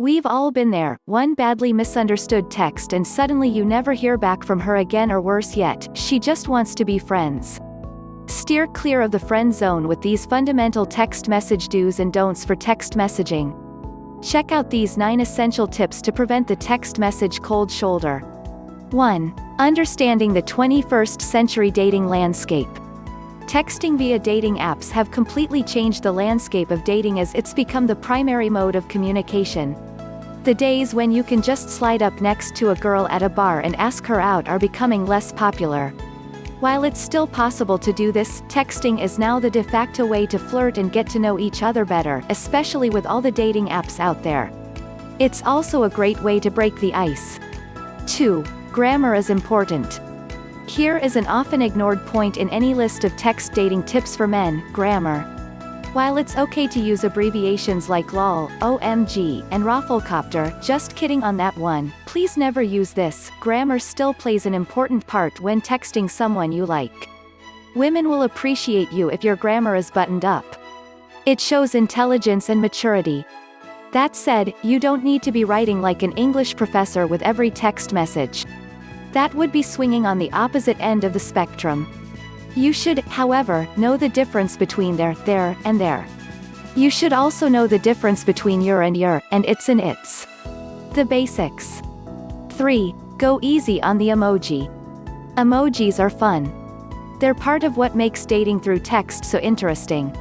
We've all been there, one badly misunderstood text and suddenly you never hear back from her again, or worse yet, she just wants to be friends. Steer clear of the friend zone with these fundamental text message do's and don'ts for text messaging. Check out these 9 essential tips to prevent the text message cold shoulder. 1. Understanding the 21st century dating landscape. Texting via dating apps have completely changed the landscape of dating as it's become the primary mode of communication. The days when you can just slide up next to a girl at a bar and ask her out are becoming less popular. While it's still possible to do this, texting is now the de facto way to flirt and get to know each other better, especially with all the dating apps out there. It's also a great way to break the ice. 2. Grammar is important. Here is an often ignored point in any list of text dating tips for men: grammar. While it's okay to use abbreviations like LOL, OMG, and Rafflecopter, just kidding on that one, please never use this. Grammar still plays an important part when texting someone you like. Women will appreciate you if your grammar is buttoned up. It shows intelligence and maturity. That said, you don't need to be writing like an English professor with every text message. That would be swinging on the opposite end of the spectrum. You should, however, know the difference between there, and there. You should also know the difference between your, and it's and it's. The basics. 3. Go easy on the emoji. Emojis are fun. They're part of what makes dating through text so interesting.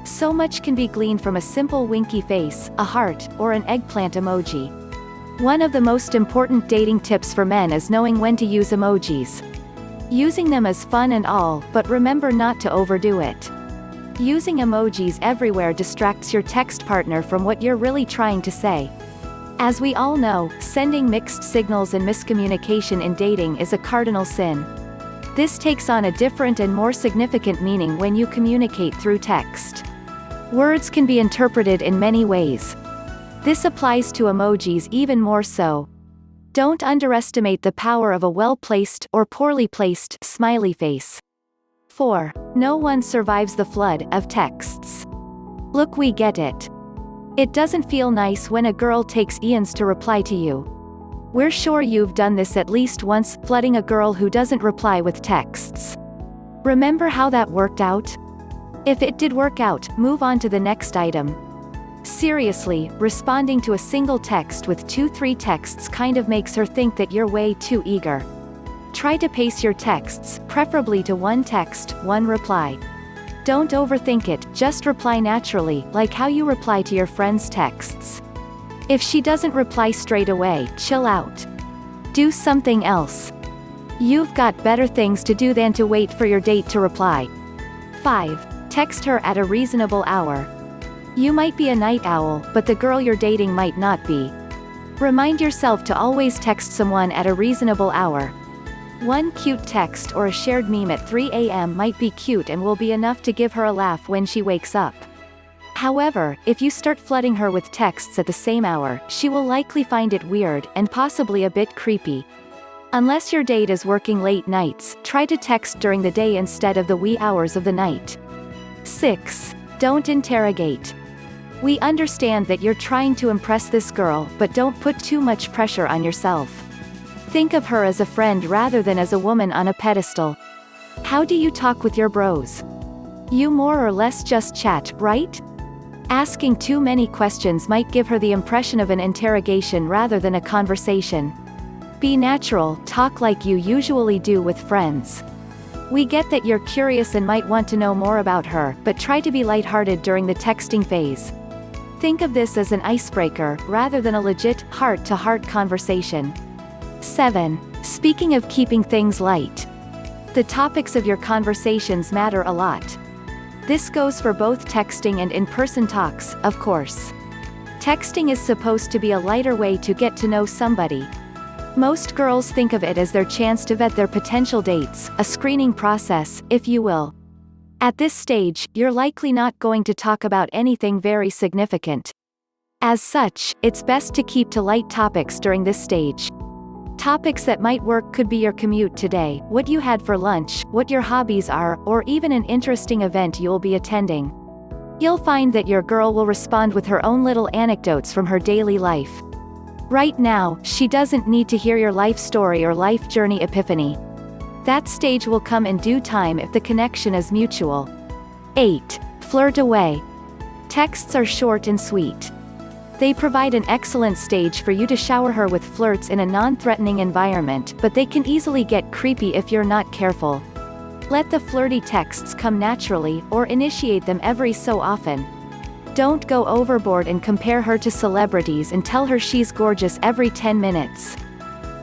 So much can be gleaned from a simple winky face, a heart, or an eggplant emoji. One of the most important dating tips for men is knowing when to use emojis. Using them is fun and all, but remember not to overdo it. Using emojis everywhere distracts your text partner from what you're really trying to say. As we all know, sending mixed signals and miscommunication in dating is a cardinal sin. This takes on a different and more significant meaning when you communicate through text. Words can be interpreted in many ways. This applies to emojis even more so. Don't underestimate the power of a well-placed or poorly placed smiley face. 4. No one survives the flood of texts. Look, we get it. It doesn't feel nice when a girl takes eons to reply to you. We're sure you've done this at least once, flooding a girl who doesn't reply with texts. Remember how that worked out? If it did work out, move on to the next item. Seriously, responding to a single text with 2-3 texts kind of makes her think that you're way too eager. Try to pace your texts, preferably to 1 text, 1 reply. Don't overthink it, just reply naturally, like how you reply to your friends' texts. If she doesn't reply straight away, chill out. Do something else. You've got better things to do than to wait for your date to reply. 5. Text her at a reasonable hour. You might be a night owl, but the girl you're dating might not be. Remind yourself to always text someone at a reasonable hour. One cute text or a shared meme at 3 a.m. might be cute and will be enough to give her a laugh when she wakes up. However, if you start flooding her with texts at the same hour, she will likely find it weird, and possibly a bit creepy. Unless your date is working late nights, try to text during the day instead of the wee hours of the night. 6. Don't interrogate. We understand that you're trying to impress this girl, but don't put too much pressure on yourself. Think of her as a friend rather than as a woman on a pedestal. How do you talk with your bros? You more or less just chat, right? Asking too many questions might give her the impression of an interrogation rather than a conversation. Be natural, talk like you usually do with friends. We get that you're curious and might want to know more about her, but try to be lighthearted during the texting phase. Think of this as an icebreaker, rather than a legit, heart-to-heart conversation. 7. Speaking of keeping things light. The topics of your conversations matter a lot. This goes for both texting and in-person talks, of course. Texting is supposed to be a lighter way to get to know somebody. Most girls think of it as their chance to vet their potential dates, a screening process, if you will. At this stage, you're likely not going to talk about anything very significant. As such, it's best to keep to light topics during this stage. Topics that might work could be your commute today, what you had for lunch, what your hobbies are, or even an interesting event you'll be attending. You'll find that your girl will respond with her own little anecdotes from her daily life. Right now, she doesn't need to hear your life story or life journey epiphany. That stage will come in due time if the connection is mutual. 8. Flirt away. Texts are short and sweet. They provide an excellent stage for you to shower her with flirts in a non-threatening environment, but they can easily get creepy if you're not careful. Let the flirty texts come naturally, or initiate them every so often. Don't go overboard and compare her to celebrities and tell her she's gorgeous every 10 minutes.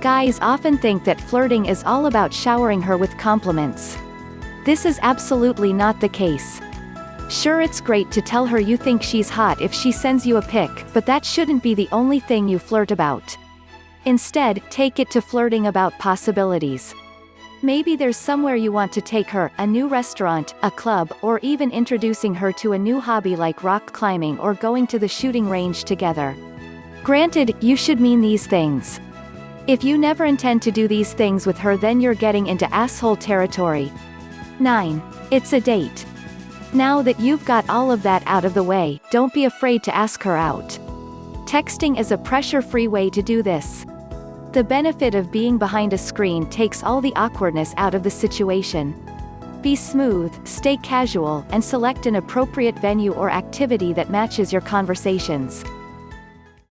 Guys often think that flirting is all about showering her with compliments. This is absolutely not the case. Sure, it's great to tell her you think she's hot if she sends you a pic, but that shouldn't be the only thing you flirt about. Instead, take it to flirting about possibilities. Maybe there's somewhere you want to take her, a new restaurant, a club, or even introducing her to a new hobby like rock climbing or going to the shooting range together. Granted, you should mean these things. If you never intend to do these things with her, then you're getting into asshole territory. 9. It's a date. Now that you've got all of that out of the way, don't be afraid to ask her out. Texting is a pressure-free way to do this. The benefit of being behind a screen takes all the awkwardness out of the situation. Be smooth, stay casual, and select an appropriate venue or activity that matches your conversations.